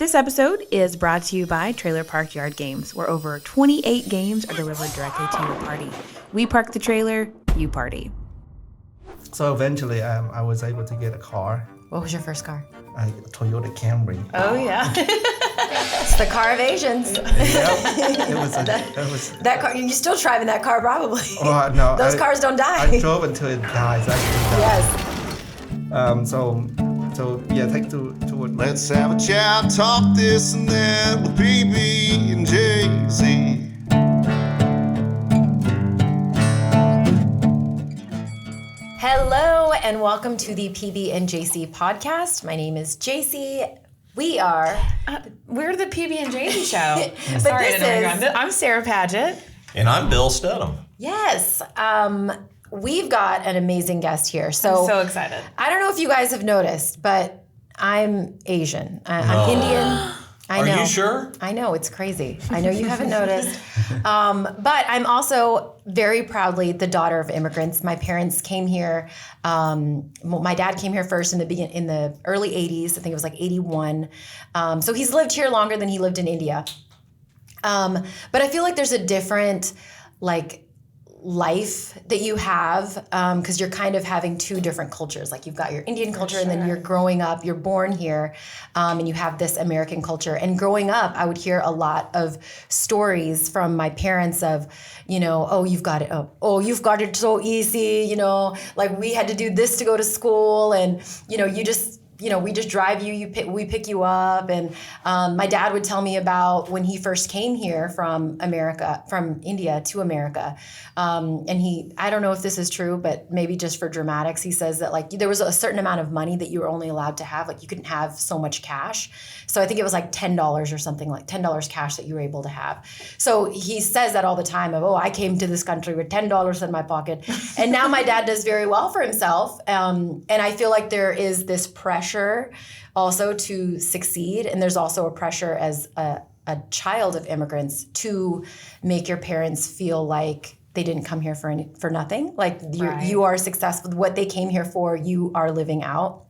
This episode is brought to you by Trailer Park Yard Games, where over 28 games are delivered directly to your party. We park the trailer, you party. So eventually, I was able to get a car. What was your first car? A Toyota Camry. Oh, yeah. It's the car of Asians. Yep. It was that car. You're still driving that car, probably. Oh, no. Those cars don't die. I drove until it dies. Yes. So yeah, take to what. Let's have a chat, talk this and that with PB and Jaisy. Hello and welcome to the PB and Jaisy podcast. My name is Jaisy. We are. We're the PB and Jaisy show. But Sorry, this is. I'm Sarah Paget. And I'm Bill Studham. Yes. We've got an amazing guest here. I'm so excited. I don't know if you guys have noticed, but I'm Asian. I'm Indian. I know. Are you sure? I know, it's crazy. I know you haven't noticed. But I'm also very proudly the daughter of immigrants. My parents came here. My dad came here first in the early 80s. I think it was like 81. So he's lived here longer than he lived in India. But I feel like there's a different life that you have because you're kind of having two different cultures. Like you've got your Indian culture and then you're growing up, you're born here and you have this American culture. And growing up, I would hear a lot of stories from my parents of, oh, you've got it. Oh, you've got it so easy. Like we had to do this to go to school and, we just drive you, we pick you up. And my dad would tell me about when he first came here from India to America. And I don't know if this is true, but maybe just for dramatics, he says that there was a certain amount of money that you were only allowed to have. You couldn't have so much cash. So I think it was like $10 or something, like $10 cash that you were able to have. So he says that all the time of, I came to this country with $10 in my pocket. And now my dad does very well for himself. And I feel like there is this pressure also to succeed. And there's also a pressure as a child of immigrants to make your parents feel like they didn't come here for nothing. Like you are successful. What they came here for, you are living out.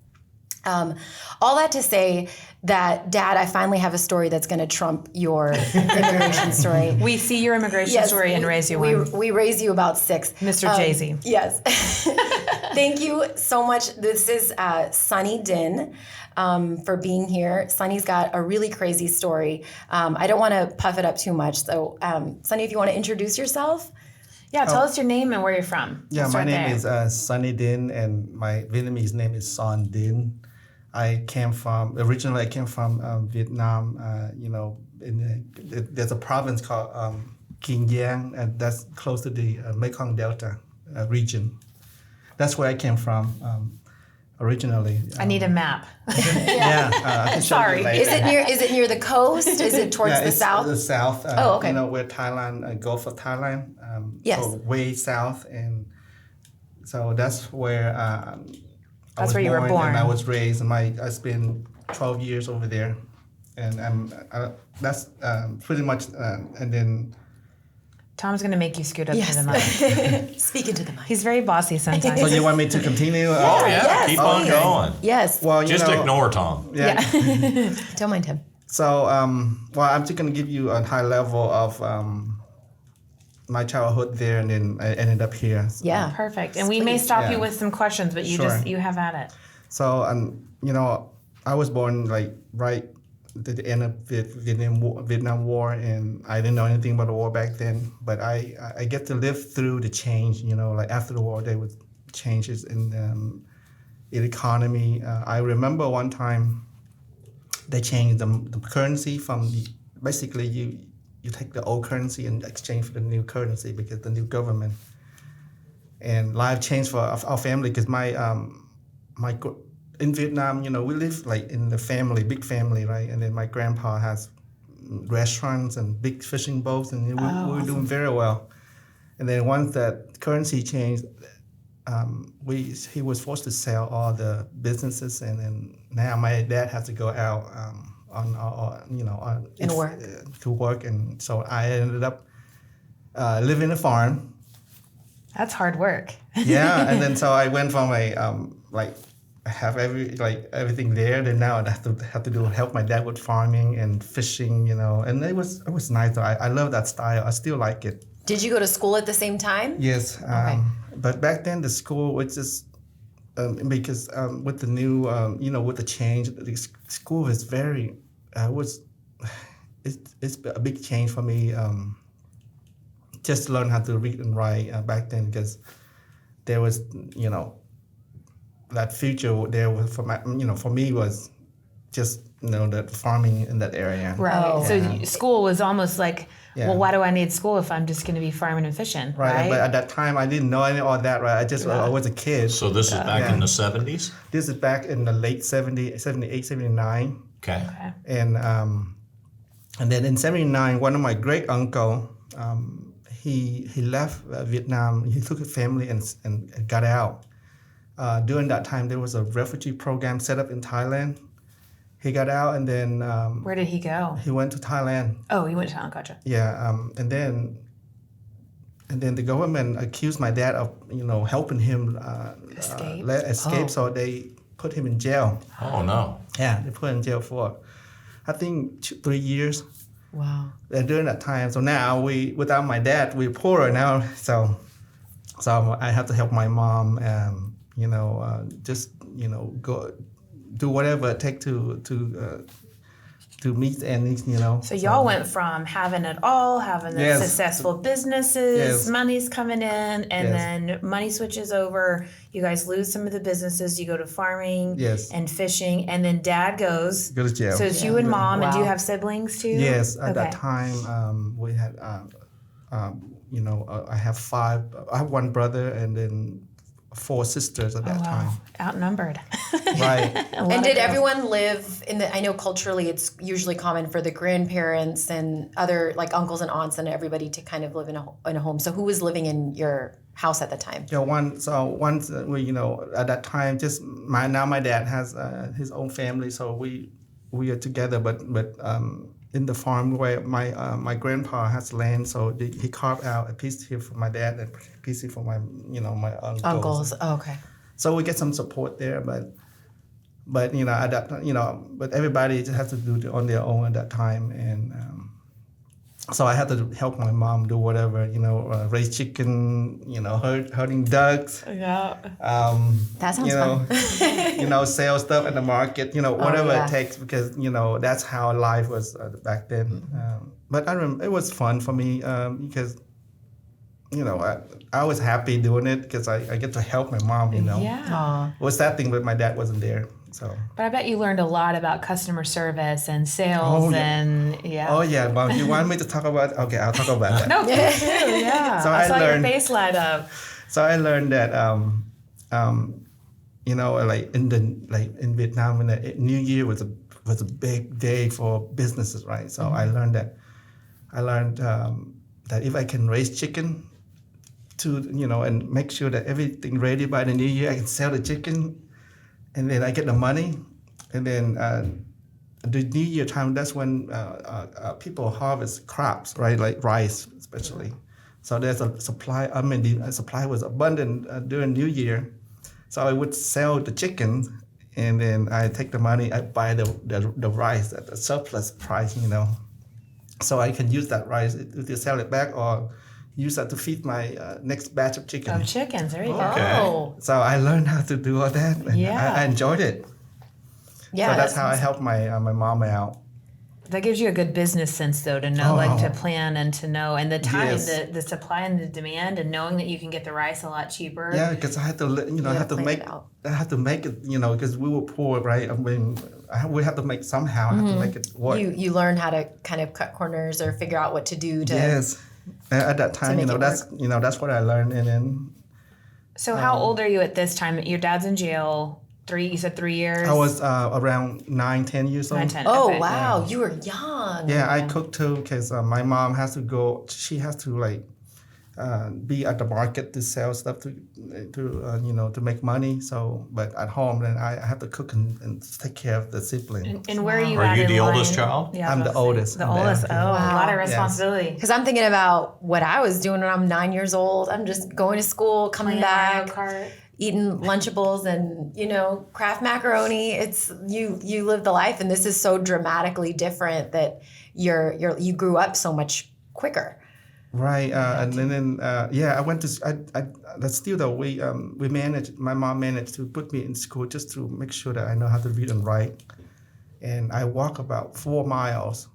All that to say that, Dad, I finally have a story that's going to trump your immigration story. We see your immigration story and raise you one. We raise you about 6. Mr. Jaisy. Yes. Thank you so much. This is Sonny Dinh for being here. Sonny's got a really crazy story. I don't want to puff it up too much. So, Sonny, if you want to introduce yourself. Yeah, tell us your name and where you're from. Yeah, my name is Sonny Dinh, and my Vietnamese name is Soan Dinh. Originally I came from Vietnam. There's a province called Kinh Giang, and that's close to the Mekong Delta region. That's where I came from originally. I need a map. I can show Sorry. you later. Is it near the coast? Is it towards the south? The south. Okay. Where Thailand, Gulf of Thailand. Yes. So way south, and so that's where. That's where you were born. And I was raised. I spent 12 years over there, and that's pretty much. And then Tom's going to make you scoot up to the mic. Speak into the mic. He's very bossy sometimes. So you want me to continue? Oh, yeah. Yes. Keep on going. Yes. Well, Just ignore Tom. Yeah. Don't mind him. So, I'm just going to give you a high level of my childhood there, and then I ended up here. Yeah. Perfect. And we may stop you with some questions, but you have at it. So, I was born right at the end of the Vietnam War, and I didn't know anything about the war back then. But I get to live through the change. After the war, there was changes in the economy. I remember one time they changed the currency from basically you take the old currency and exchange for the new currency because the new government. And life changed for our family because in Vietnam, we live in the family, big family, right? And then my grandpa has restaurants and big fishing boats, and we were doing very well. And then once that currency changed, he was forced to sell all the businesses, and then now my dad has to go out to work, and so I ended up living in a farm. That's hard work. Yeah, and then so I went from have everything there. Then now I have to help my dad with farming and fishing, and it was nice. I love that style. I still like it. Did you go to school at the same time? Yes, but back then the school was just because with the new with the change, the school is very it's a big change for me. Just to learn how to read and write back then, because there was that future there was for me was just the farming in that area. Right. Oh. So school was almost like, well, why do I need school if I'm just going to be farming and fishing? Right. But at that time, I didn't know any of all that. Right. I was a kid. So this is back in the 70s? This is back in the late 70s, 78, 79. Okay. And then in 79, one of my great uncle, he left Vietnam. He took his family and got out. During that time, there was a refugee program set up in Thailand. He got out, and then Where did he go? he went to Thailand. Oh, he went to Thailand. Gotcha. Yeah, and then the government accused my dad of helping him escape. So they put him in jail. Oh, no. Yeah, they put him in jail for I think 3 years. Wow. And during that time, so now without my dad, we're poorer now. So I have to help my mom. Go do whatever it takes to meet and needs. So y'all went from having it all, having the Yes. successful businesses, Yes. money's coming in, and Yes. then money switches over. You guys lose some of the businesses. You go to farming Yes. and fishing, and then dad goes. Go to jail. So it's you and mom, and do you Wow. have siblings too? Yes, at that Okay. time we had, I have five. I have one brother and then 4 sisters at that Wow, time. outnumbered. Right. And did everyone live in I know culturally it's usually common for the grandparents and other like uncles and aunts and everybody to kind of live in a home. So who was living in your house at the time? Yeah, once we at that time my dad has his own family, so we are together. But in the farm where my grandpa has land, so he carved out a piece here for my dad and a piece here for my my uncles. Oh, okay. So we get some support there, but at that but everybody just has to do it on their own at that time, and so I had to help my mom do whatever, raise chicken, herding ducks, Yeah. That sounds fun. sell stuff in the market, whatever yeah. it takes, because that's how life was back then. But I remember it was fun for me because I was happy doing it because I get to help my mom. Yeah. It was that thing, but my dad wasn't there. So. But I bet you learned a lot about customer service and sales Oh yeah, Mom. You want me to talk about? Okay, I'll talk about that. No, please do, yeah. So I I saw learned- your face light up. So I learned that in Vietnam, when the New Year was a big day for businesses, right? So I learned that if I can raise chicken and make sure that everything ready by the New Year, I can sell the chicken, and then I get the money, and then the New Year time, that's when people harvest crops, right? Like rice, especially. So there's a supply. The supply was abundant during New Year, so I would sell the chicken, and then I take the money. I buy the rice at the surplus price, so I can use that rice to sell it back or use that to feed my next batch of chicken. Oh, chickens. There you Okay. go. So I learned how to do all that, and Yeah. I enjoyed it. Yeah. So that's how I helped my mom out. That gives you a good business sense, though, to know, to plan and to know, and the time, Yes. the supply and the demand, and knowing that you can get the rice a lot cheaper. Yeah, because I had to, I had to plan make, it out. I had to make it, because we were poor, right? I mean, we had to make somehow. I had to make it work. You learn how to kind of cut corners or figure out what to do to Yes. At that time, make it that's what I learned, and then So how old are you at this time? Your dad's in jail. You said 3 years? I was around 9, 10 years old. 9, 10. Oh okay. wow, you were young. Yeah, I cook too because my mom has to go. She has to be at the market to sell stuff to make money. So, but at home, then I have to cook and take care of the sibling. And where are you Are at you in the line? oldest child? Yeah, I I'm was the gonna say. oldest. The I'm the oldest. youngest. Oh, a lot of Yes. responsibility. Because I'm thinking about what I was doing when I'm 9 years old. I'm just going to school, coming Playing Mario back, Kart. eating Lunchables and, Kraft macaroni. It's you live the life, and this is so dramatically different that you grew up so much quicker. Right, and then I went to. That's still though we managed. My mom managed to put me in school just to make sure that I know how to read and write, and I walk about 4 miles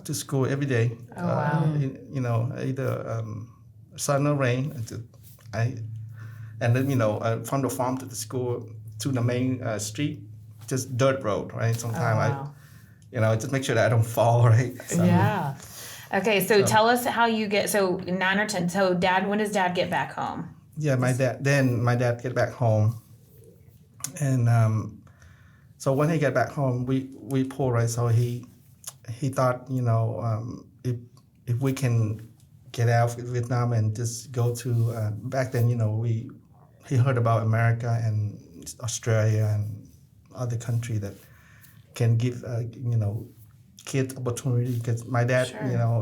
to school every day. Oh, wow. Either sun or rain. And then from the farm to the school to the main street, just dirt road, right? Sometimes just make sure that I don't fall, right? So, Yeah. Okay, so tell us how you get, 9 or 10. So when does Dad get back home? Yeah, my dad get back home, and so when he got back home, we poor, right? So he thought, if we can get out of Vietnam and just go to back then, he heard about America and Australia and other country that can give kids opportunity, because my dad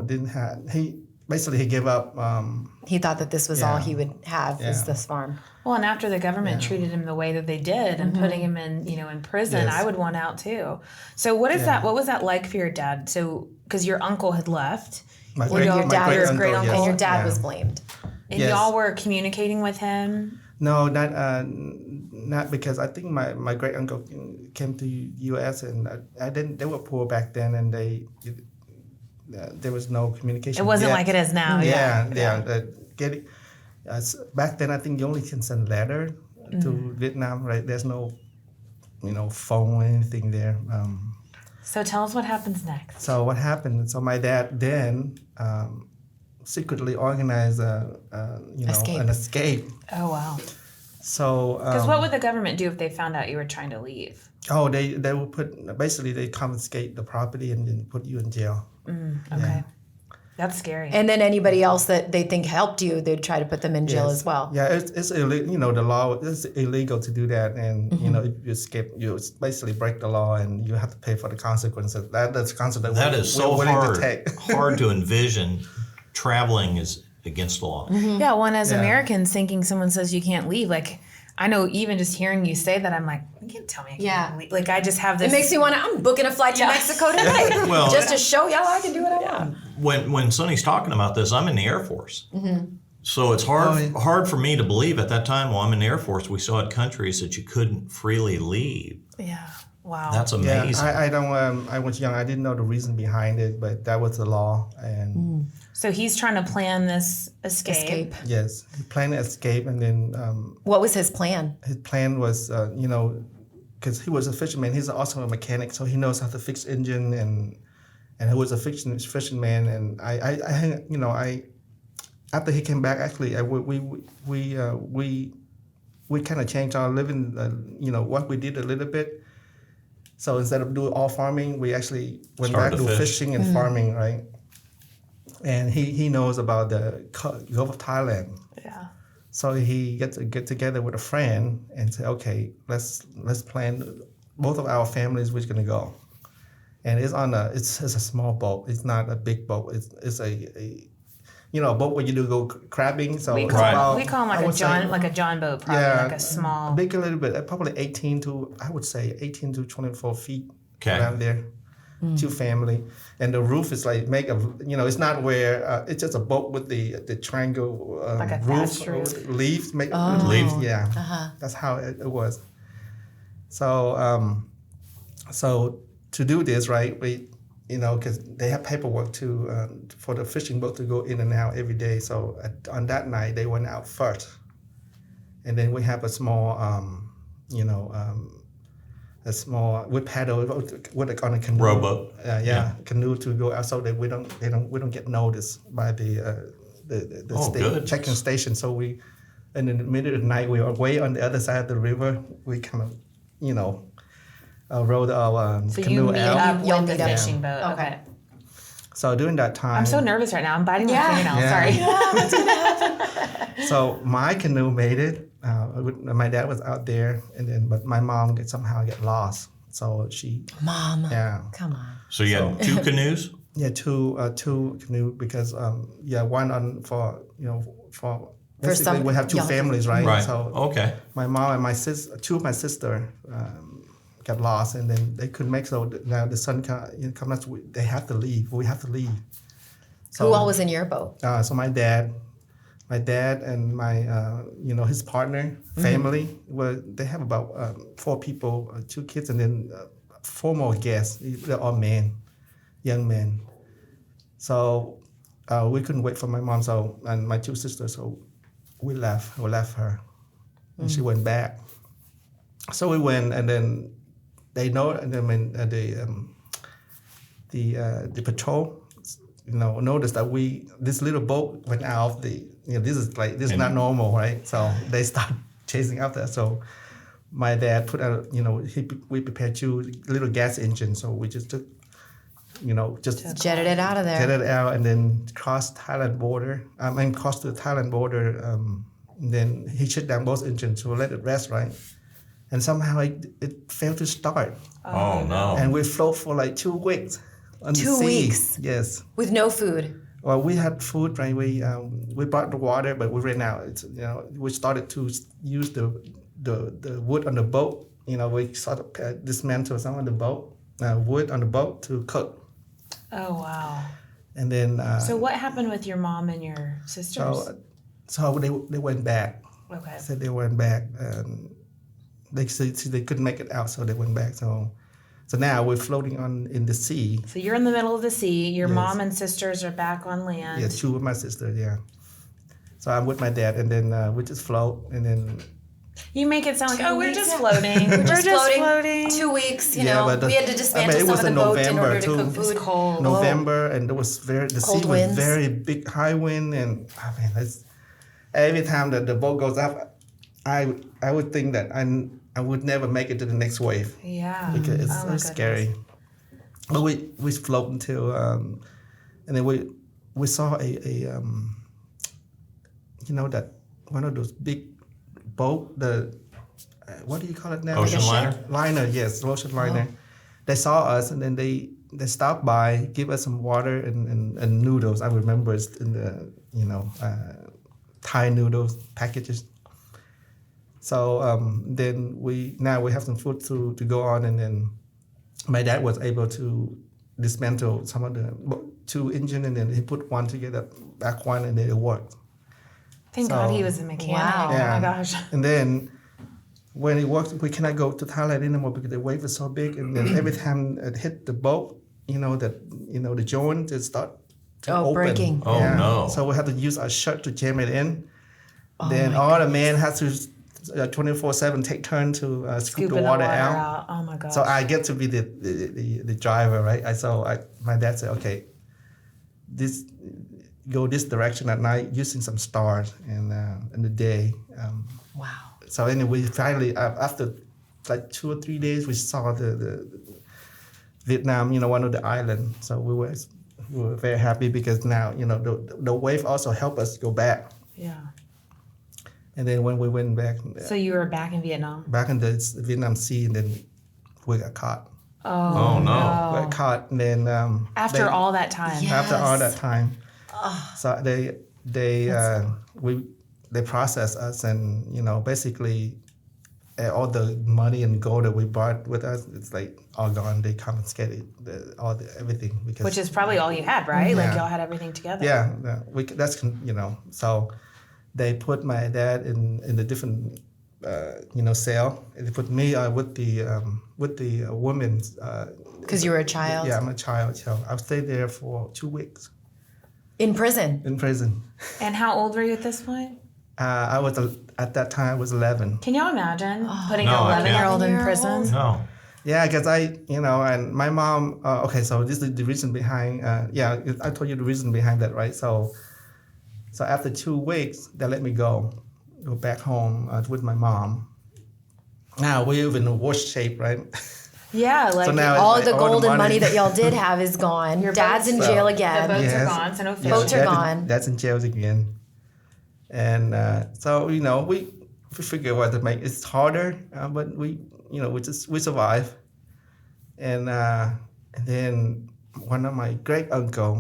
didn't have, he gave up. He thought that this was all he would have is this farm. Well, and after the government treated him the way that they did and putting him in, in prison, Yes. I would want out too. So what was that like for your dad? So, because your uncle had left. My Your dad, your great-uncle, great-uncle, yes. And your dad Yeah. was blamed. And Yes. y'all were communicating with him? No, not because I think my great uncle came to U.S. and I didn't. They were poor back then, and there was no communication. It wasn't yet. like it is now. Back then, I think you only can send letter to Vietnam, right? There's no, phone or anything there. So tell us what happens next. So what happened? So my dad then secretly organized an escape. Oh, wow. So Because what would the government do if they found out you were trying to leave? Oh, they will they confiscate the property and then put you in jail. Okay. That's scary. And then anybody else that they think helped you, they'd try to put them in jail Yes. as well. Yeah, it's illegal. The law is illegal to do that, and if you escape, you basically break the law, and you have to pay for the consequences. That's the consequence That we're is so willing hard, to take. hard to envision. Traveling is against the law. Yeah, well, and as Yeah. Americans, thinking someone says you can't leave, like, I know even just hearing you say that, I'm like, you can't tell me I can't leave. Like, I just have this. It makes me want to, I'm booking a flight to Mexico tonight. Well- just to show y'all I can do what I want. When Sonny's talking about this, I'm in the Air Force. So it's hard for me to believe at that time, I'm in the Air Force, we still had countries that you couldn't freely leave. Yeah. Wow. That's Yeah, amazing. I don't. I was young. I didn't know the reason behind it, but that was the law. And So he's trying to plan this escape. yes, he planned to escape, and then What was his plan? his plan was, because he was a fisherman. He's also a mechanic, so he knows how to fix engine, and he was a fisherman. And I after he came back, actually, we kind of changed our living. What we did a little bit. So instead of doing all farming, we actually went Started back to to fish. fishing and farming, right? And he knows about the Gulf of Thailand. Yeah. So he get together with a friend and say, okay, let's plan. Both of our families, we're gonna go. And it's a small boat. It's not a big boat. It's a boat where you do go crabbing. So We it's call, about, we call him I would say, like a John boat, probably like a small. big a little bit, probably 18 to 24 feet Okay. around there. 2 family, and the roof is like it's not where it's just a boat with the triangle Like a roof thatched roof. with leaves, with Oh. leaves, yeah. That's how it was. So to do this, right, we because they have paperwork for the fishing boat to go in and out every day. So on that night they went out first, and then we have a small we paddle on a canoe. Rowboat. Canoe to go out so that we don't get noticed by the good. checking station. So we, in the middle of the night, we are way on the other side of the river. We kind of, rowed our So you canoe meet out. up Y'all with the meet up. fishing boat. Okay. So during that time, I'm so nervous right now. I'm biting my fingernails. Yeah. Sorry. So my canoe made it. My dad was out there, but my mom somehow get lost. So she, Mom. yeah. Come on. So you had 2 canoes? Yeah, two canoe because one on for basically we have two young families, right? Right. So Okay. my mom and my two of my sister got lost, and then they couldn't make. So now the son comes. They have to leave. We have to leave. So, Who all was in your boat? So my dad and my his partner family. They have about 4 people, 2 kids, and then 4 more guests. They're all men, young men. So we couldn't wait for my mom. And my 2 sisters. So we left. We left her, and she went back. So we went, and then they know, and then when the patrol, noticed that this little boat went out of the, this is not normal, right? So they start chasing after us. So my dad put out, we prepared 2 little gas engines. So we just took, just Jetted it out of there. jetted it out, and then crossed Thailand border. Crossed the Thailand border. And then he shut down both engines to let it rest, right? And somehow it failed to start. Oh, no. And we float for like 2 weeks on the 2 sea. weeks? Yes. With no food. Well, we had food, right? We brought the water, but we ran out. We started to use the wood on the boat. We sort of dismantled some of the boat, wood on the boat to cook. Oh, wow. And then So what happened with your mom and your sisters? so they went back. Okay. Said they went back. They said they couldn't make it out, so they went back. So now we're floating in the sea. So you're in the middle of the sea. Your Yes. mom and sisters are back on land. Yeah, 2 of my sisters. Yeah. So I'm with my dad, and then we just float, and then. You make it sound like, 2 oh, we're weeks? just floating. we're just floating. 2 weeks, But we had to dismantle it was some of in the boat in November order to too. cook food. It's cold. November, and there was the Cold sea winds. was very big, high wind, and every time that the boat goes up, I would think that I would never make it to the next wave Yeah. because it's Oh, my so goodness. scary. But we float until and then we saw a that one of those big boat, what do you call it now? Ocean liner? Liner, yes, ocean liner. They saw us, and then they stopped by, give us some water and noodles. I remember it's in the Thai noodles packages. So then we have some food to go on, and then my dad was able to dismantle some of the 2 engine, and then he put one together, back one, and then it worked. Thank God he was a mechanic. Wow. Oh, my gosh. And then when it worked, we cannot go to Thailand anymore because the wave is so big, and then every time it hit the boat, the joint just start to open. Breaking. Oh, no. So we had to use our shirt to jam it in. Then all the men had to 24/7 take turn to scoop Scooping the water out. Oh, my gosh. So I get to be the driver, right? My dad said, okay, go this direction at night using some stars, and in the day. Wow. So anyway, we finally after like 2 or 3 days, we saw the Vietnam, one of the islands. So we were very happy because now the wave also helped us go back. Yeah. And then when we went back, So you were back in Vietnam? back in the Vietnam Sea, and then we got caught. Oh, no. We got caught, and then After all that time. Yeah. after all that Yes. time, so they processed us, and basically all the money and gold that we brought with us, it's like all gone. They confiscated everything because Which is probably all you had, right? Like Yeah. y'all had everything together. yeah, that's so they put my dad in the different cell. They put me with the women's. Because you were a child? Yeah, I'm a child, so I stayed there for 2 weeks In prison? in prison. And how old were you at this point? I was at that time I was 11. Can y'all imagine putting No, an I can't. 11-year-old in prison? No. Yeah, because and my mom. Okay, so this is the reason behind. I told you the reason behind that, right? So after 2 weeks, they let me go back home with my mom. Now we're in a worse shape, right? Yeah, like So now All it's the like all gold and money money that y'all did have is gone. Your Dad's in boats- jail the again. boats are Yes. gone, so no fish. Boats are Dad's gone. Dad's in jail again, and so we figure out to make it's harder, but we survive, and then one of my great uncle.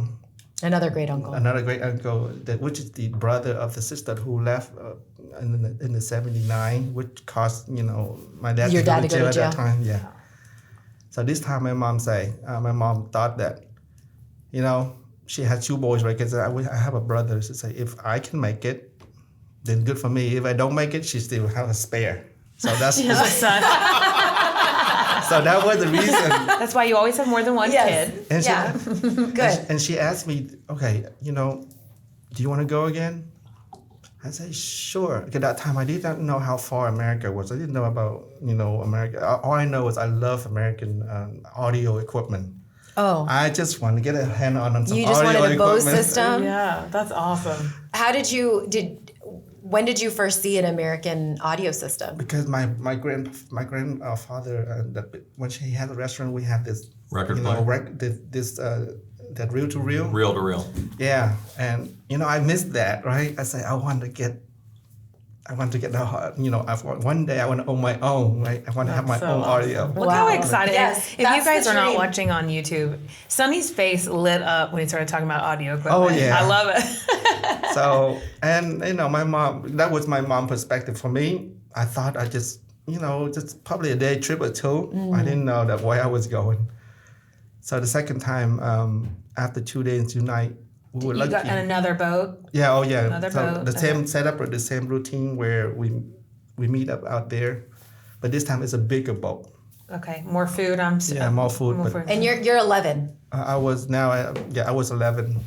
Another great uncle. Another great uncle, which is the brother of the sister who left in the 79, which caused, my dad Your dad to go to at jail. that time. Yeah. So this time my mom thought that, she had 2 boys, right? Because I have a brother. She said, if I can make it, then good for me. If I don't make it, she still have a spare. So that's She has a son. so that was the reason. That's why you always have more than one kid. And Good. And she asked me, okay, do you want to go again? I said, sure. At that time, I did not know how far America was. I didn't know about, America. All I know is I love American audio equipment. Oh. I just want to get a hand on some audio You just wanted a Bose equipment. system? Yeah, that's awesome. How when did you first see an American audio system? Because my grandfather, when he had a restaurant, we had this Record player? That reel to reel. Reel to reel. Yeah, and I missed that, right? I said I want to get the one day I want to own my own, right? I want to have my so own awesome. audio. Look how Wow. excited. Yes, If you that's guys the are not dream. watching on YouTube, Sonny's face lit up when he started talking about audio equipment. Oh, yeah. I love it. So, and my mom, that was my mom perspective. For me, I thought I just probably a day trip or 2. I didn't know that where I was going. So the second time, after 2 days, 2 nights, we were You lucky. got another boat. Yeah, oh yeah. Another So boat, the same setup or the same routine where we meet up out there, but this time it's a bigger boat. Okay, more food. Yeah, more food. But And you're 11. I was 11.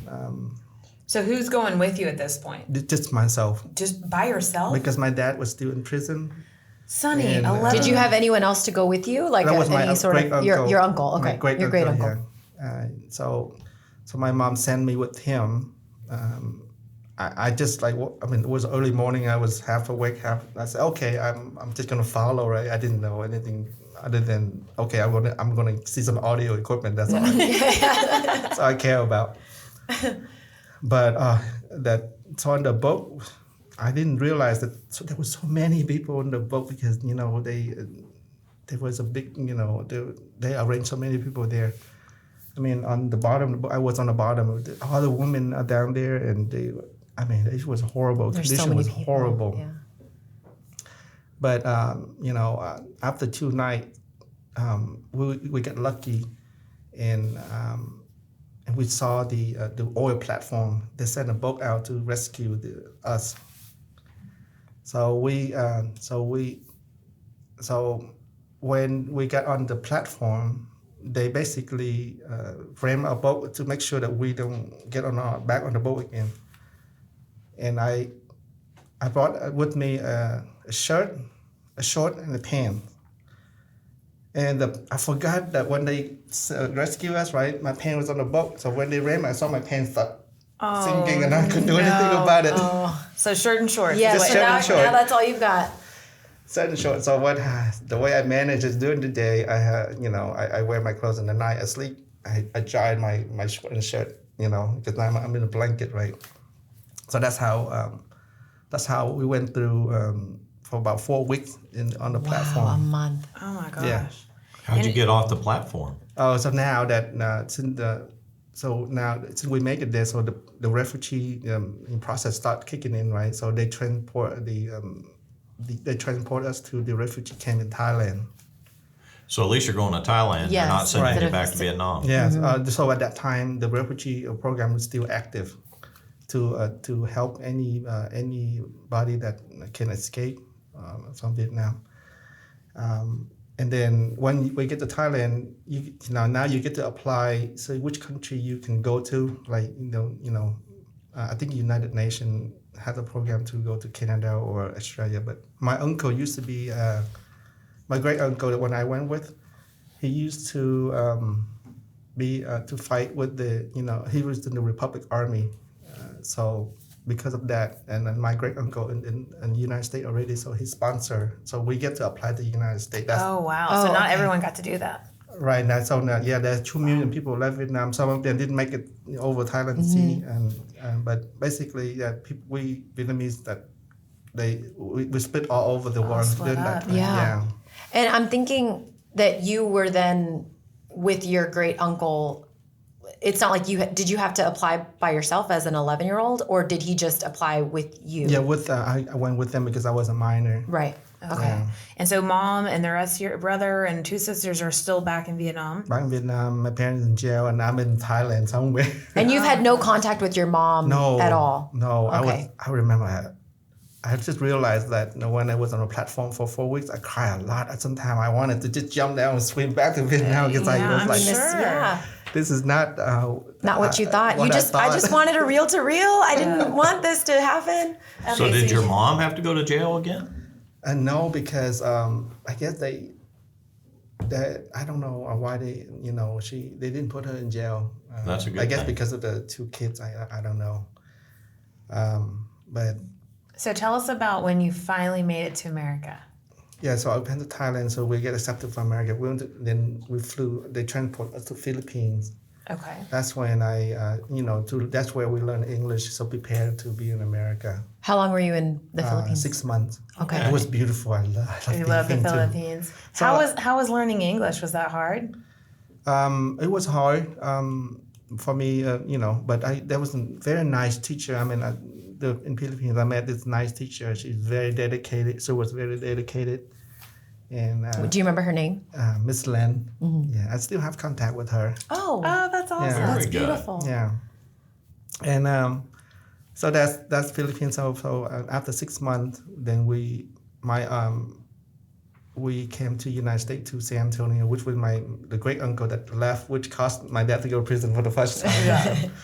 So who's going with you at this point? Just myself, Just by yourself? because my dad was still in prison. Sonny, And, 11. Did you have anyone else to go with you? Like That was my any sort of great your uncle? My Okay, great your great uncle. Yeah. So my mom sent me with him. I just it was early morning. I was half awake, I said, okay, I'm just gonna follow, right? I didn't know anything other than, okay, I'm gonna see some audio equipment. That's all. That's all I care about. But so on the boat, I didn't realize that there were so many people on the boat because there was a big they arranged so many people there. I mean, on the bottom, I was on the bottom. All the women are down there, and it was horrible. There's Condition so many was people. horrible. Yeah. But after 2 nights, we got lucky, and we saw the oil platform. They sent a boat out to rescue us. So when we got on the platform, they basically ram a boat to make sure that we don't get back on the boat again. And I brought with me a shirt, a short, and a pants. And I forgot that when they rescued us, right, my pants was on the boat. So when they ran, I saw my pants start sinking, and I couldn't do anything about it. So shirt and shorts. Yeah, Just so shirt now, and short. now that's all you've got. Certain short. So the way I manage is during the day, I wear my clothes, and the night I sleep, I dry my short and shirt, because I'm in a blanket, right? So that's how we went through for about 4 weeks on the Wow, a platform. month. Oh my gosh. Yeah. How'd you get off the platform? Oh, so now that since we make it there, so the refugee process start kicking in, right? So they transport they transport us to the refugee camp in Thailand. So at least you're going to Thailand. Yes, You're not sending instead you of back to Vietnam. Yeah. So at that time, the refugee program was still active to help anybody that can escape from Vietnam. And then when we get to Thailand, now you get to apply. So which country you can go to? Like I think United Nations has a program to go to Canada or Australia. But my uncle used to be my great uncle that when I went with. He used to to fight with he was in the Republic Army. So because of that, and then my great uncle in the United States already, so he's sponsor. So we get to apply to the United States. Oh wow. So not everyone got to do that. Right now, so now, there's 2 million people left Vietnam. Some of them didn't make it over Thailand Sea, but basically, we Vietnamese that we split all over the world split during that up. time. Yeah. And I'm thinking that you were then with your great uncle it's not like did you have to apply by yourself as an 11-year-old, or did he just apply with you? Yeah, I went with them because I was a minor. Right. Okay. Yeah. And so mom and the rest of your brother and 2 sisters are still back in Vietnam? Back in Vietnam, my parents in jail, and I'm in Thailand somewhere. And you've had no contact with your mom at all? No. Okay. I remember I just realized that when I was on a platform for 4 weeks, I cried a lot. At some time, I wanted to just jump down and swim back to Vietnam because I was like, Yeah. this is not what you thought. what I just wanted a reel to reel. I didn't want this to happen. So did your mom have to go to jail again? No, because I guess they I don't know why they didn't put her in jail. That's a good I guess thing. because of the 2 kids. I don't know. But So tell us about when you finally made it to America. yeah, so I went to Thailand, so we get accepted for America. Then we flew. They transport us to Philippines. Okay. That's when that's where we learned English. So prepared to be in America. How long were you in the Philippines? 6 months. Okay. It was beautiful. I You love the too. Philippines. So, How was learning English? Was that hard? It was hard for me, but there was a very nice teacher. I mean, in Philippines, I met this nice teacher. She's very dedicated. So was very dedicated. And Do you remember her name? Miss Len. Yeah, I still have contact with her. Oh, That's awesome. Yeah. that's Very good. beautiful. Yeah. And so that's Philippines. So after 6 months, then we came to United States, to San Antonio, which was the great uncle that left, which caused my dad to go to prison for the first time.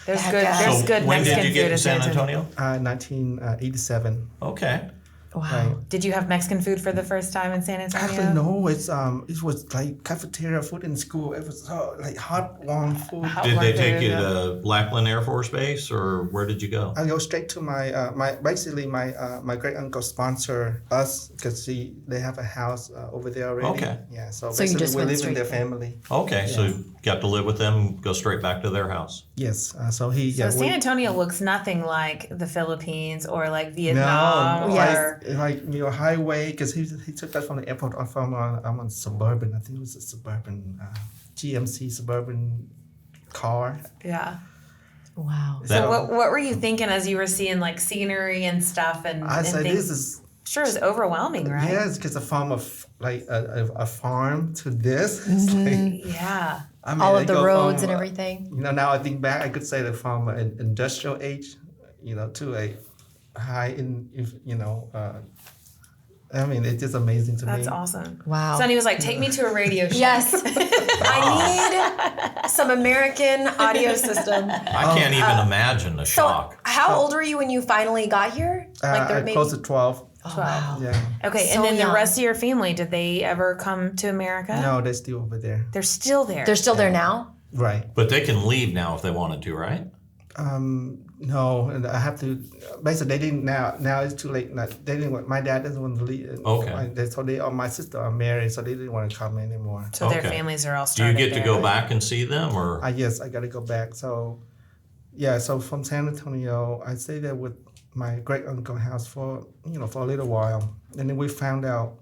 There's Heck good. yeah. There's So good when Mexican did you food get in to San Antonio? 1987. Okay. Wow. Right. Did you have Mexican food for the first time in San Antonio? Actually, no. It was like cafeteria food in school. It was like hot, warm food. Did they take you to Lackland Air Force Base, or where did you go? I go straight to my great uncle sponsor us because they have a house over there already. Okay. Yeah. So So you basically just we went live in straight their there. family. Okay, so you got to live with them, go straight back to their house. Yes. So San Antonio looks nothing like the Philippines or like Vietnam. No, or like highway because he took us from the airport I'm on suburban. I think it was a suburban GMC suburban car. yeah. Wow. That- So what were you thinking as you were seeing like scenery and stuff and I said things? this is Sure, it's overwhelming, right? yes because a farm to this. It's like, Yeah. I mean, All I of the go roads from, and everything. Now I think back, I could say that from an industrial age, to a high I mean, it's just amazing to me. That's awesome. Wow. Sonny was like, take me to a radio show. Yes. I need some American audio system. I can't even imagine the So, shock. how old were you when you finally got here? I'm close to 12. Oh, wow. Yeah. Okay, So and then young. the rest of your family, did they ever come to America? No, they're still over there. They're still there. They're still there now? Right. But they can leave now if they wanted to, right? No, and I have to. Basically, they didn't. Now it's too late. They didn't want. My dad doesn't want to leave. Okay. So my sister are married, so they didn't want to come anymore. so their Okay. families are all Do you started get to there. go back and see them, or? Yes, I got to go back. So, yeah. So from San Antonio, I stayed there with my great uncle house for a little while, and then we found out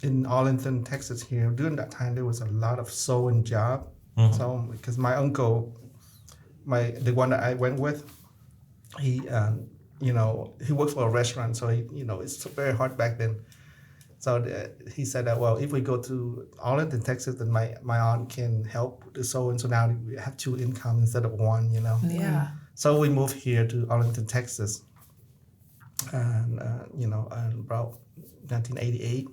in Arlington, Texas. Here during that time, there was a lot of sewing job. So because my uncle, the one that I went with, he worked for a restaurant, so it's very hard back then. So he said that, well, if we go to Arlington, Texas, then my aunt can help with the sewing. So now we have 2 incomes instead of 1. Yeah. So we moved here to Arlington, Texas, and about 1988.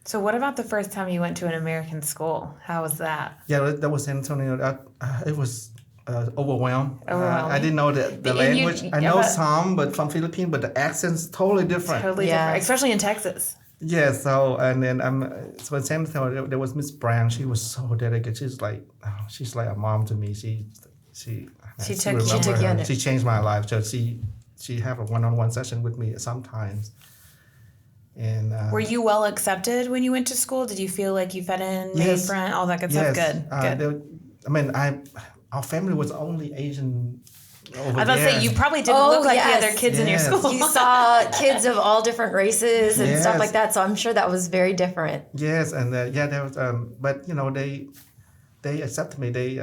So what about the first time you went to an American school? How was that? Yeah, that was San Antonio. It was overwhelmed. Overwhelming. I didn't know the And you- language. I yeah, know but- some, but from Philippines, but the accent's totally different. Totally Yeah. different, especially in Texas. Yeah, so and then so in San Antonio there was Miss Brown. She was so dedicated. She's like a mom to me. She took remember you her. under- She changed my life. So she have a one-on-one session with me sometimes. And Were you well accepted when you went to school? Did you feel like you fit in, made Yes. friends, all that good yes, stuff? Good. Our family was only Asian over I was about to there. say, you probably didn't Oh, look like yes. the other kids in your Yes. school. You saw kids of all different races and stuff Yes. like that, so I'm sure that was very different. Yes, and there was, but they accepted me. They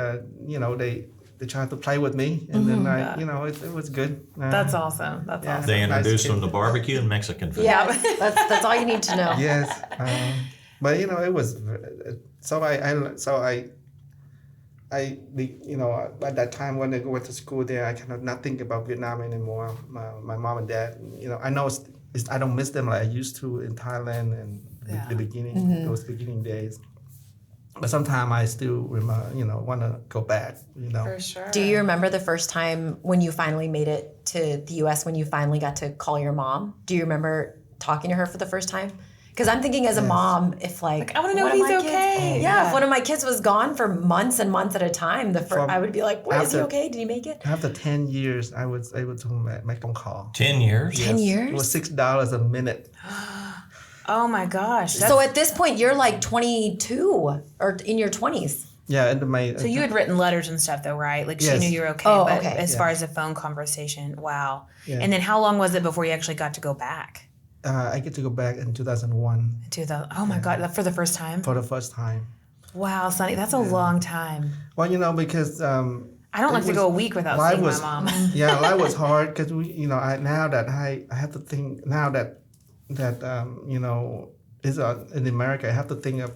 they tried to play with me, and then it was good. That's awesome. That's awesome. They introduced Nice them to barbecue and Mexican food. Yeah, that's all you need to know. Yes, but it was at that time when I went to school there, I cannot not think about Vietnam anymore. My mom and dad, I know I don't miss them like I used to in Thailand and the beginning, those beginning days. But sometimes I still remember, want to go back, For sure. Do you remember the first time when you finally made it to the U.S., when you finally got to call your mom? Do you remember talking to her for the first time? Because I'm thinking as a mom, if I want to know if he's okay. If one of my kids was gone for months and months at a time, I would be like, is he okay? Did he make it? After 10 years, I was able to make phone call. 10 years? 10 years? It was $6 a minute. Oh my gosh. So at this point, you're like 22 or in your 20s. Yeah, and So you had written letters and stuff though, right? Like she Yes. knew you were okay, but okay. as far as a phone conversation, wow. Yeah. And then how long was it before you actually got to go back? I get to go back in 2001 Oh my God, for the first time? for the first time. Wow, Sonny, that's a long time. Well, because I don't like to go a week without life seeing was, my mom. Yeah, life was hard because now that I have to think now that is in America, I have to think of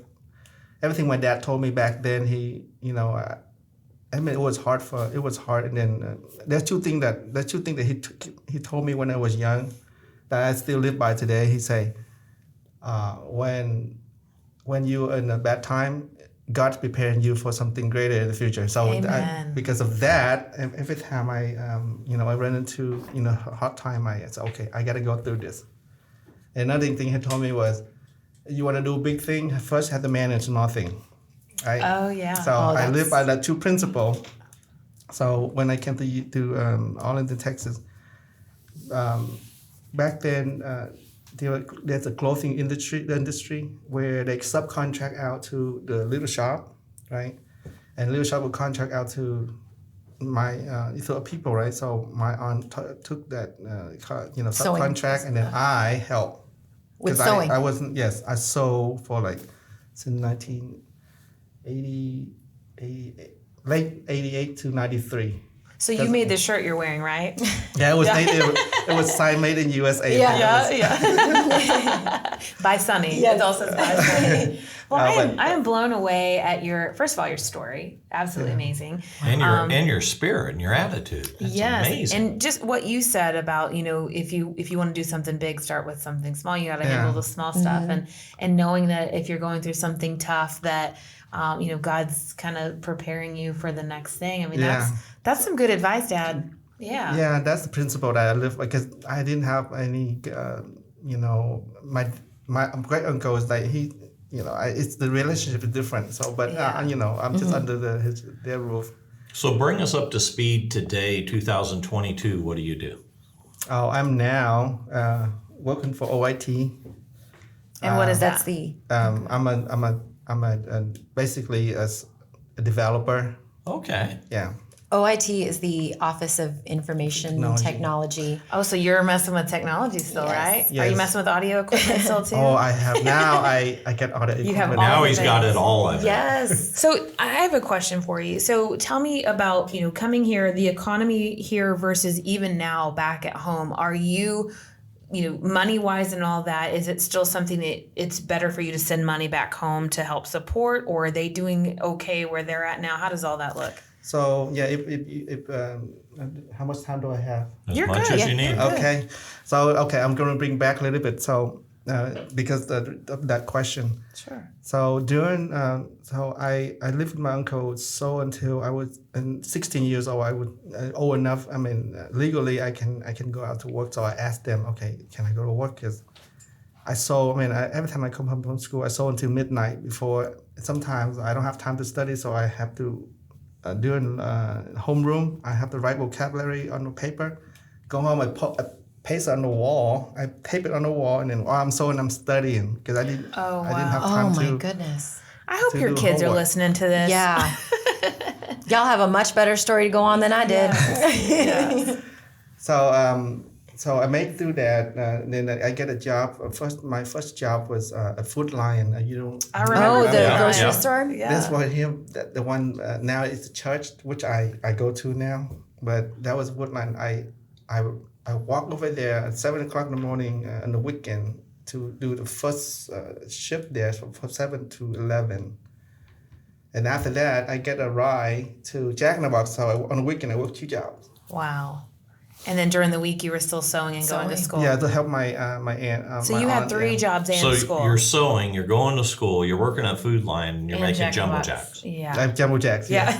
everything my dad told me back then. It was hard, and then there's two things that he told me when I was young that I still live by today. He say, when you're in a bad time, God's preparing you for something greater in the future. So because of that, every time I run into a hard time, I say, okay, I got to go through this. And another thing he told me was, you want to do a big thing, first have to manage small thing. Right? Oh, yeah. So I live by that two principle. So when I came to Arlington, Texas, back then there's a clothing industry where they subcontract out to the little shop, right? And little shop will contract out to to people, right? So my aunt took that subcontract, and then I helped. With sewing. I wasn't. Yes, I sew for since 1980, late 88 to 93. So you made the shirt you're wearing, right? Yeah, it was it was signed made in USA. Yeah. By Sonny. It also says by Sonny. Well, I am blown away at first of all, your story. Absolutely amazing. And your spirit and your attitude. That's amazing. And just what you said about, if you want to do something big, start with something small. You got to handle the small stuff. And knowing that if you're going through something tough that, God's kind of preparing you for the next thing. I mean, that's some good advice, Dad. Yeah. Yeah, that's the principle that I live because I didn't have any, my great uncle is like it's the relationship is different. So, but I'm just under their roof. So bring us up to speed today, 2022. What do you do? Oh, I'm now working for OIT. And what is that? I'm basically a developer. Okay. Yeah. OIT is the Office of Information Technology. Oh, so you're messing with technology still, right? Yes. Are you messing with audio equipment still too? Oh, I have now. I get audio equipment. You have Now he's got it all. Yes. So I have a question for you. So tell me about, coming here, the economy here versus even now back at home. Are you, money-wise and all that, is it still something that it's better for you to send money back home to help support, or are they doing okay where they're at now? How does all that look? So yeah, if how much time do I have? As much as you need. Okay, I'm going to bring back a little bit. So because of that question. Sure. So during I lived with my uncle until I was 16 years old. I would old enough. I mean, legally I can go out to work. So I asked them, okay, can I go to work? Because every time I come home from school, I sew until midnight. Before sometimes I don't have time to study, so I have to. During homeroom, I have to write vocabulary on the paper. Go home, I paste it on the wall. I tape it on the wall, and then while I'm sewing, I'm studying because I didn't have time to. Oh my goodness! I hope your kids are listening to this. Yeah, y'all have a much better story to go on than I did. Yeah. So So I made through that. Then I get a job. My first job was at Food Lion. I remember the that. grocery store? Yeah. That's what him. The one now it's the church which I go to now. But that was Woodland. I walk over there at 7:00 in the morning on the weekend to do the first shift there from 7 to 11. And after that, I get a ride to Jack in the Box. So on the weekend, I work 2 jobs. Wow. And then during the week, you were still sewing and going to school. Yeah, to help my my aunt. So my you had aunt, 3 jobs and So school. you're sewing, you're going to school, you're working at Food Lion, and you're And making Jack in the jumbo Box. jacks. Yeah. I have Jumbo Jacks. Yeah.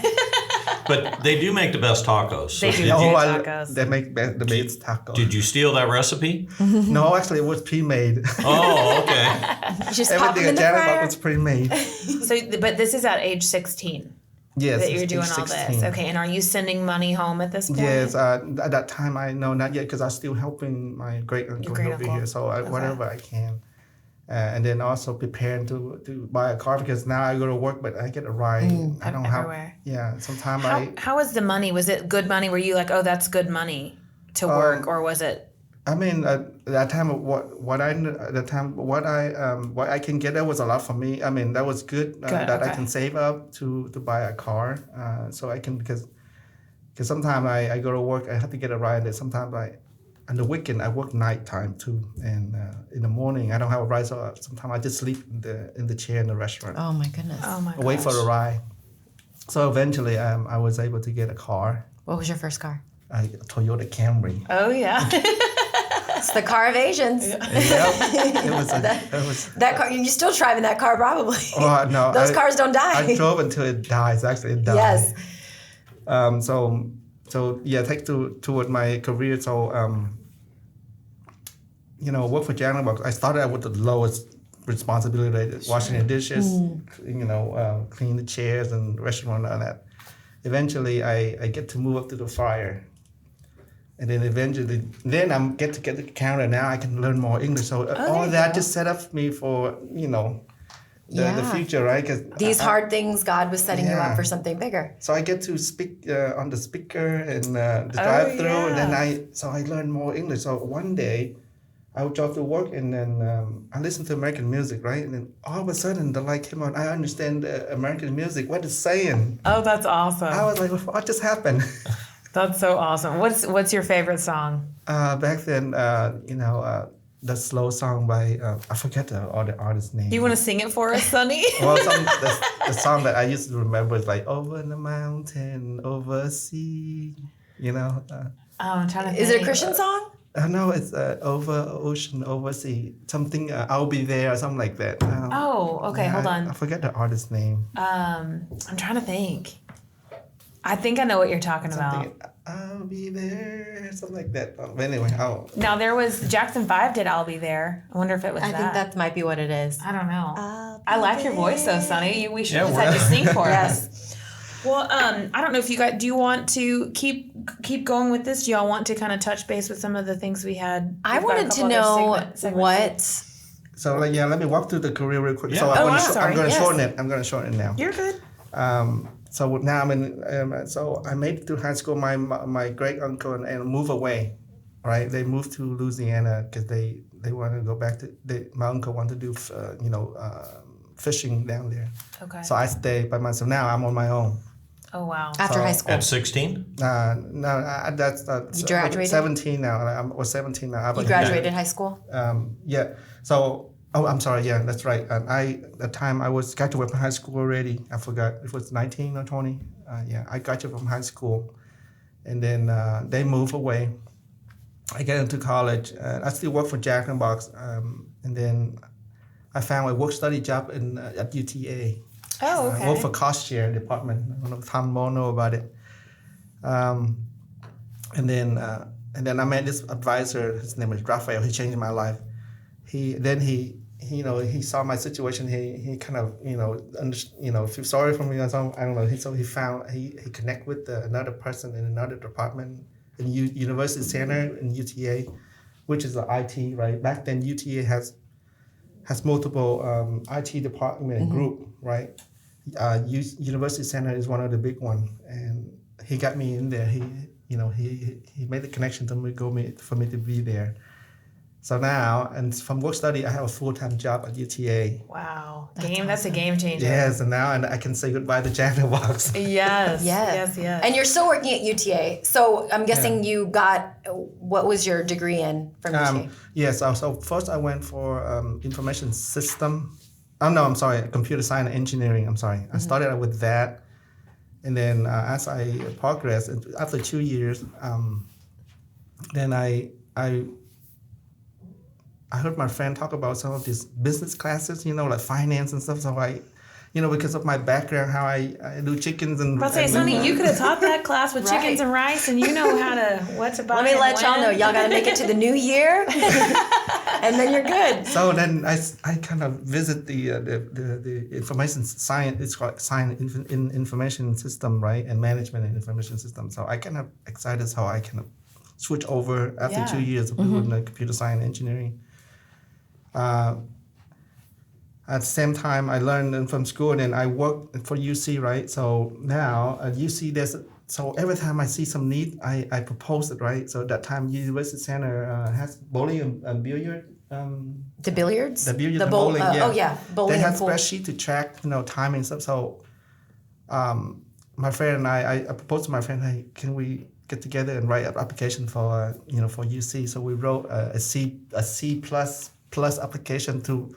But they do make the best tacos. So They do. did, Oh, Tacos. they make the best taco. did you steal that recipe? No, actually, it was pre-made. Oh, okay. You just pop them Everything in at the Jack in the Box fryer. was pre-made. So, but this is at age 16 Yes, that you're it's doing age all this. 16. Okay. And are you sending money home at this point? Yes, at that time I know not yet because I'm still helping my great uncle over great-uncle. here, so whatever I can, and then also preparing to buy a car because now I go to work, but I get a ride. I don't everywhere. have. Yeah, sometimes How was the money? Was it good money? Were you like, oh, that's good money to work, or was it? I mean, at that time, what I can get, that was a lot for me. I mean, that was good, that I okay. can save up to buy a car, so I can because sometimes I go to work, I have to get a ride. And sometimes on the weekend I work nighttime too, and in the morning I don't have a ride, so sometimes I just sleep in the chair in the restaurant, Oh my goodness. Oh my god. wait for the ride. So eventually, I was able to get a car, What was your first car? a Toyota Camry. Oh yeah. It's the car of Asians. Yep. It was. That car, you're still driving that car probably. Oh no! Those cars don't die. I drove until it dies. Actually, it died. Yes. So yeah, take toward my career. So work for Jack in the Box. I started out with the lowest responsibility, washing the dishes, clean the chairs and restaurant and all that. Eventually, I get to move up to the fryer. And then eventually, I get to get the counter. Now I can learn more English. So all of that just set up me for, the future, right? 'Cause These hard things, God was setting you up Yeah. for something bigger. So I get to speak on the speaker and the drive-through, and then I learn more English. So one day, I would drive to work, and then I listen to American music, right? And then all of a sudden, the light came on. I understand American music. What it's saying. Oh, that's awesome. I was like, what just happened? That's so awesome. What's your favorite song? Back then, the slow song by I forget the artist's name. Do you want to sing it for us, Sonny? Well, the song that I used to remember is like over the mountain, over sea. I'm trying to think. Is it a Christian song? No, it's over ocean, over sea. Something I'll be there or something like that. Oh, okay. Hold on. I forget the artist's name. I'm trying to think. I think I know what you're talking about. Something, I'll be there, something like that. But anyway, Now there was Jackson 5 did I'll Be There. I wonder if it was I that. think that might be what it is. I don't know. I'll I like your voice though, Sonny. We should have had you sing for us. Well, I don't know if you guys do you want to keep going with this? Do y'all want to kind of touch base with some of the things we had? I We've got a wanted to couple know other segments. what. So let me walk through the career real quick. Yeah. So I'm sorry. I'm going to Yes. shorten it. I'm going to shorten it now. You're good. So now I'm in. So I made it through high school. My great uncle and move away, right? They moved to Louisiana because they want to go back to. My uncle wanted to do fishing down there. Okay. So I stayed by myself. Now I'm on my own. Oh wow. After high school. At 16? No, that's You graduated? 17 now. I was 17 now. You graduated high school? Yeah. So, I'm sorry. Yeah, that's right. And at the time I was graduated from high school already. I forgot. It was 19 or 20. Yeah, I graduated from high school. And then they moved away. I get into college. I still work for Jack in the Box. And then I found a work-study job at UTA. Oh, okay. I work for cost share department. I don't know if Tom Mo know about it. And then I met this advisor. His name was Raphael. He changed my life. He saw my situation. He kind of feel sorry for me or something. I don't know. He connect with another person in another department in University Center in UTA, which is the IT, right? Back then UTA has multiple IT department and group, right? University Center is one of the big ones, and he got me in there. he made the connection to for me to be there. So now, and from work study, I have a full-time job at UTA. Wow. That's a game changer. Yes, and now I can say goodbye to janitor box. Yes. And you're still working at UTA. So I'm guessing you got, what was your degree in from UTA? Yes, so first I went for information system. Oh, no, I'm sorry, computer science and engineering, I'm sorry. I started out with that. And then as I progressed, after 2 years, then I heard my friend talk about some of these business classes, like finance and stuff. So I, because of my background, how I do chickens and. I'll say, Sonny, you could have taught that class with chickens and rice, and you know what to buy. Let me let y'all know. Y'all got to make it to the new year, and then you're good. So then I kind of visit the information science. It's called science in information system, right, and management and information system. So I kind of excited how I kind of switch over after 2 years of doing the computer science engineering. At the same time, I learned from school, and then I worked for UC, right? So now at UC, so every time I see some need, I propose it, right? So at that time, University Center has bowling and billiard. The billiards? The billiard and bowling, bowling they and had pool. spreadsheet to track, time and stuff. So my friend and I proposed to my friend, hey, can we get together and write an application for UC? So we wrote a C plus application to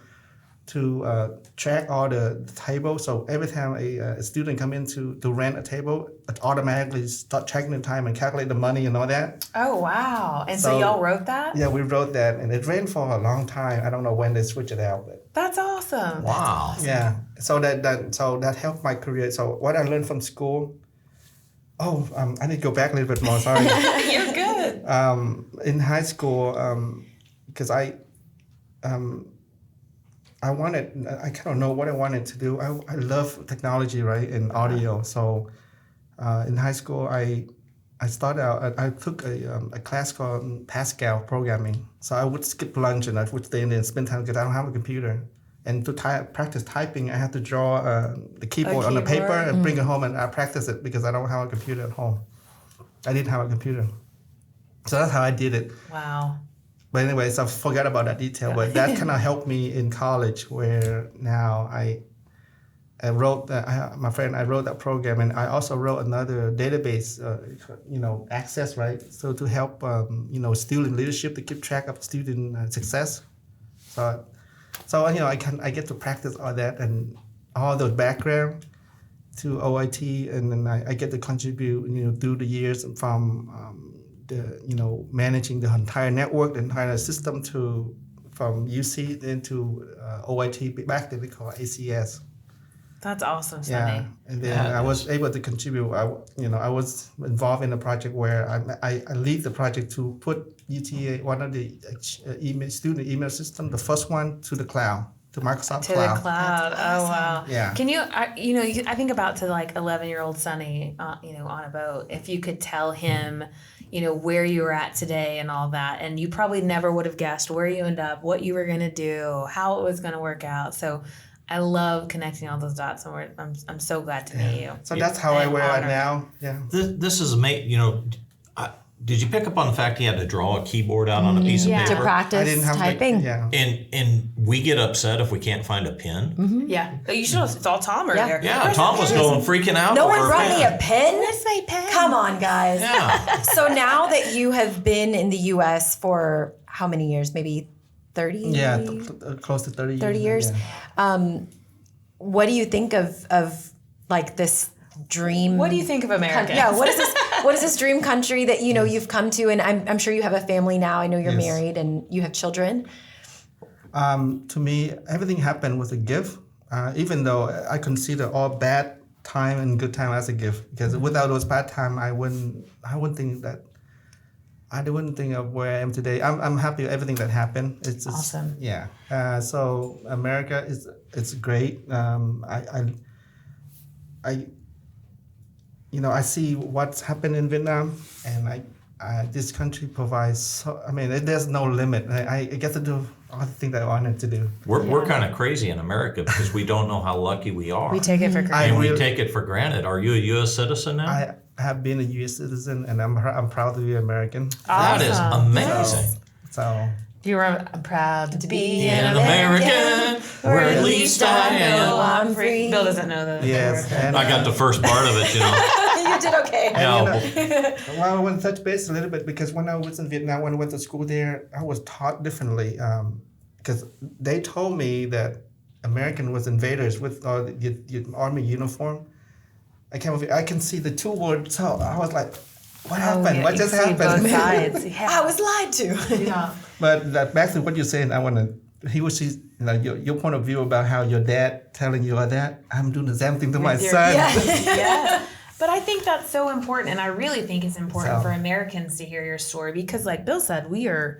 track all the tables. So every time a student come in to rent a table, it automatically start tracking the time and calculate the money and all that. Oh, wow. And so y'all wrote that? Yeah, we wrote that, and it ran for a long time. I don't know when they switched it out, but that's awesome. Wow. Yeah. So that helped my career. So what I learned from school. I need to go back a little bit more. Sorry. You're good. In high school, because I kind of know what I wanted to do. I love technology, right, and audio. So in high school, I started out. I took a class called Pascal programming. So I would skip lunch and I would stay in there and spend time because I don't have a computer. And to practice typing, I had to draw the keyboard on the paper and bring it home, and I practice it because I don't have a computer at home. I didn't have a computer. So that's how I did it. Wow. But anyways, I forgot about that detail. But that kind of helped me in college, where now I wrote my friend, I wrote that program, and I also wrote another database, access, right? So to help, student leadership to keep track of student success. So I get to practice all that and all the background to OIT, and then I get to contribute, through the years from managing the entire network, the entire system from UC then to OIT, back then we call it ACS. That's awesome, Sonny. Yeah, and then I was able to contribute. I was involved in a project where I lead the project to put UTA, one of the student email system, the first one, to the cloud, to Microsoft Cloud. To the cloud. Oh, wow. Yeah. Can you, I think about to like 11-year-old Sonny, on a boat. If you could tell him, where you were at today and all that, and you probably never would have guessed where you end up, what you were going to do, how it was going to work out. So I love connecting all those dots, and I'm so glad to meet you. So that's how I wear it now. Yeah. This is amazing. Did you pick up on the fact he had to draw a keyboard out on a piece of paper? To practice typing. And we get upset if we can't find a pen. Mm-hmm. Yeah. You should have saw Tom earlier. Yeah, Tom was freaking out. No over one brought me a pen? Where's my pen? Come on, guys. Yeah. So now that you have been in the U.S. for how many years? Maybe 30? Yeah, close to 30 years. 30 years. Yeah. What do you think of like this dream? What do you think of America? Yeah, what is this dream country that you've come to, and I'm sure you have a family now. I know you're married and you have children. To me, everything happened with a gift. Even though I consider all bad time and good time as a gift, because without those bad time, I wouldn't think of where I am today. I'm happy with everything that happened. It's awesome. Yeah. So America it's great. I see what's happened in Vietnam, and this country provides. There's no limit. I get to do all the things that I wanted to do. We're kind of crazy in America because we don't know how lucky we are. We take it for granted. We take it for granted. Are you a U.S. citizen now? have been a U.S. citizen, and I'm proud to be American. That is amazing. So I'm proud to be An American, or at least I am. I'm free. Bill doesn't know that. yes, and I got the first part of it, you know. You did okay. Yeah, well, I want to touch base a little bit because when I was in Vietnam, when I went to school there, I was taught differently because they told me that American was invaders with the army uniform. I can see the two words, so I was like, what happened? Yeah, what you just see happened? Both sides. Yeah. I was lied to. Yeah. But back to what you're saying, I want to your point of view about how your dad telling you that I'm doing the same thing to my son. Yeah. But I think that's so important, and I really think it's important So- for Americans to hear your story because, like Bill said, we don't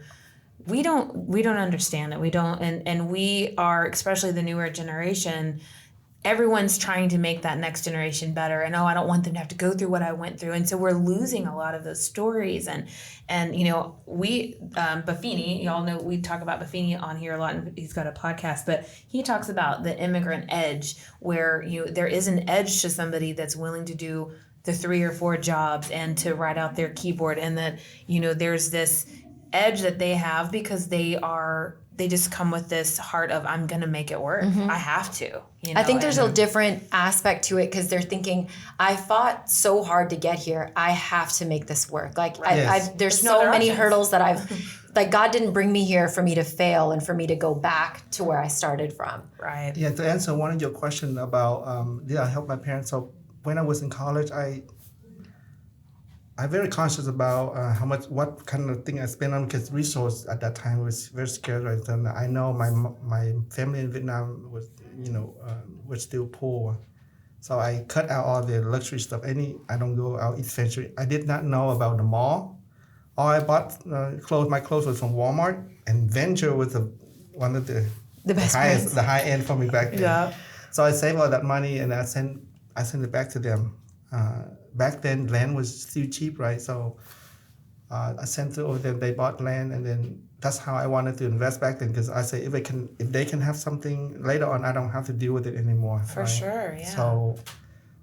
understand it. We don't, and we are, especially the newer generation. Everyone's trying to make that next generation better, and I don't want them to have to go through what I went through, and so we're losing a lot of those stories. And you know, we Buffini, y'all know we talk about Buffini on here a lot, and he's got a podcast, but he talks about the immigrant edge, where there is an edge to somebody that's willing to do the 3 or 4 jobs and to write out their keyboard, and that there's this edge that they have because they just come with this heart of I'm gonna make it work. I have to. I think there's a different aspect to it because they're thinking, I fought so hard to get here. I have to make this work. Like Yes. there's There's no so other many options. hurdles that like God didn't bring me here for me to fail and for me to go back to where I started from. right. Yeah, to answer one of your question about did I help my parents? So when I was in college, I'm very conscious about what kind of thing I spend on because resource at that time was very scarce. Right? And I know my family in Vietnam was was still poor, so I cut out all the luxury stuff. I don't go out eat fancy. I did not know about the mall. All I bought clothes. My clothes was from Walmart, and Venture was one of the best highest, brands. the high end for me back then. Yeah. So I saved all that money and I sent it back to them. Back then, land was still cheap, right? So I sent it over them. They bought land, and then that's how I wanted to invest back then. Because I say if they can have something later on, I don't have to deal with it anymore. For right? sure, yeah.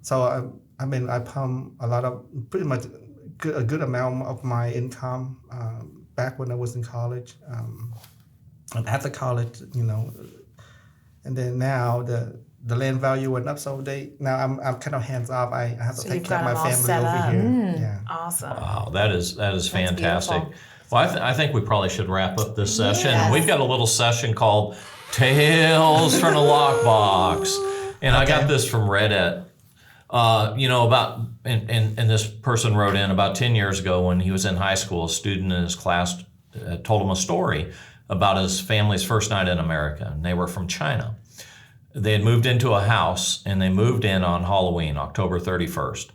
So I pump a lot of pretty much a good amount of my income back when I was in college. And after college, and then now the land value went up, so I'm kind of hands off. I have to So take you've care of got my them all family set over up. here. Yeah. Awesome. Wow, that is fantastic. beautiful. Well, I think we probably should wrap up this session. We've got a little session called Tales from the Lockbox, and I got this from Reddit. And this person wrote in about 10 years ago when he was in high school. A student in his class told him a story about his family's first night in America, and they were from China. They had moved into a house, and they moved in on Halloween, October 31st.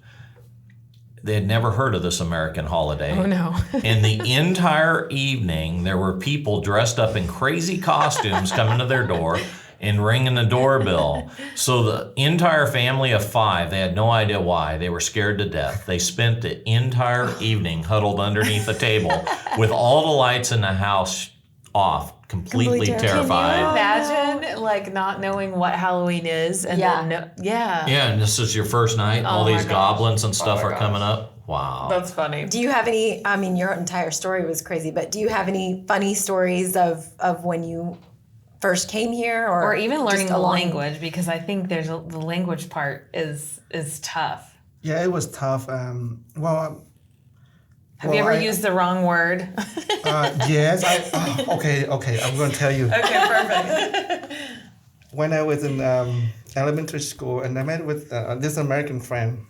They had never heard of this American holiday. Oh, no. And the entire evening, there were people dressed up in crazy costumes coming to their door and ringing the doorbell. So the entire family of 5, they had no idea why. They were scared to death. They spent the entire evening huddled underneath a table with all the lights in the house off, completely terrified. Can you imagine like not knowing what Halloween is and then Yeah, and this is your first night. All my these gosh. goblins and stuff my are gosh. coming up. Wow. That's funny. Do you have any, I mean, your entire story was crazy, but do you have any funny stories of when you first came here Or even just learning the along- language, because I think the language part is tough. Yeah, it was tough. Have you ever used the wrong word? Yes. Okay. I'm going to tell you. Okay, perfect. When I was in elementary school, and I met with this American friend,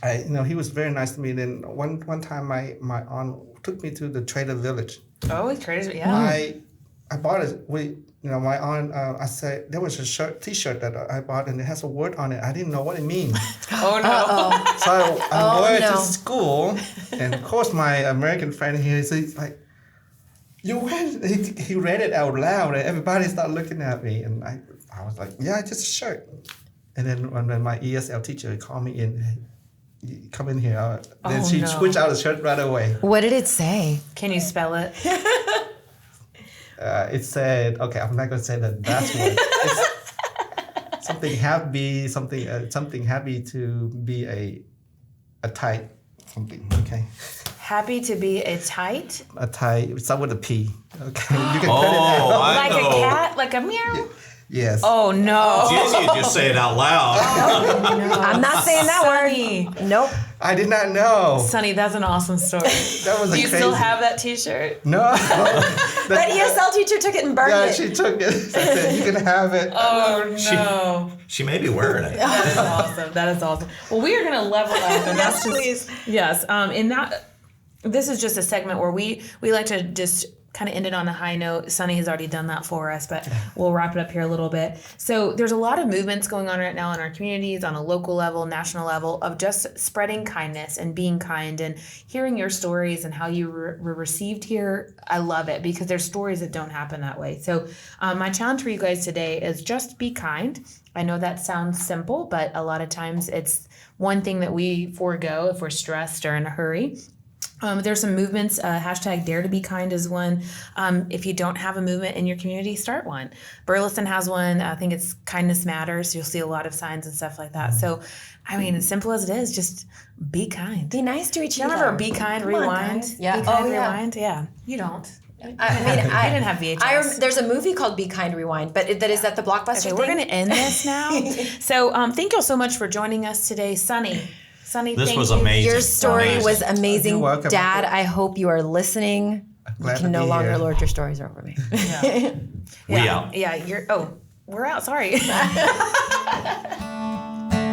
he was very nice to me. Then one time, my aunt took me to the Trader Village. Oh, traders, yeah. I bought it. My aunt. I said there was a T-shirt that I bought, and it has a word on it. I didn't know what it means. Oh no. So I'm going no. to school, and of course my American friend here is like, "You went?" He read it out loud, and everybody started looking at me, and I was like, "Yeah, just a shirt." And then when my ESL teacher called me in, "Hey, you come in here," then she switched out the shirt right away. What did it say? Can you spell it? It said, okay, I'm not gonna say that that's word. It's something happy to be a type something. Okay, Happy to be a tight, a type. Start with a P. Okay, you can cut it Oh, out. I like know. a cat, like a meow. Yes. Oh no. Jaisy, just say it out loud. I'm not saying that Sonny. word. Nope. I did not know. Sonny, that's an awesome story. That was Do a you crazy. still have that T-shirt? No. That ESL teacher took it and burned Yeah, it. she took it. I said, you can have it. Oh no. She may be wearing it. That is awesome. That is awesome. Well, we are going to level up, and that's just please. yes. And that this is just a segment where we like to just kind of end it on a high note. Sonny has already done that for us, but we'll wrap it up here a little bit. So there's a lot of movements going on right now in our communities on a local level, national level of just spreading kindness and being kind and hearing your stories and how you were received here. I love it because there's stories that don't happen that way. So my challenge for you guys today is just be kind. I know that sounds simple, but a lot of times it's one thing that we forego if we're stressed or in a hurry. There's some movements. Hashtag Dare to Be Kind is one. If you don't have a movement in your community, start one. Burleson has one. I think it's Kindness Matters. You'll see a lot of signs and stuff like that. So, I mean, as simple as it is, just be kind. Be nice to each You other. remember Be Kind, Come on, Rewind? guys. Yeah. Be Kind, Oh, yeah. Rewind? Yeah. You don't. I mean, I didn't have VHS. there's a movie called Be Kind, Rewind, but that is at the Blockbuster Okay, thing. we're going to end this now. So, thank you all so much for joining us today. Sonny, This thank was you. amazing. Your story was amazing. You're welcome. Dad, I hope you are listening. You glad can to no be longer here. lord your stories over me. We out. Yeah, we're out. Sorry.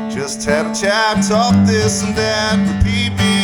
Just had a chat, talk this and that with PB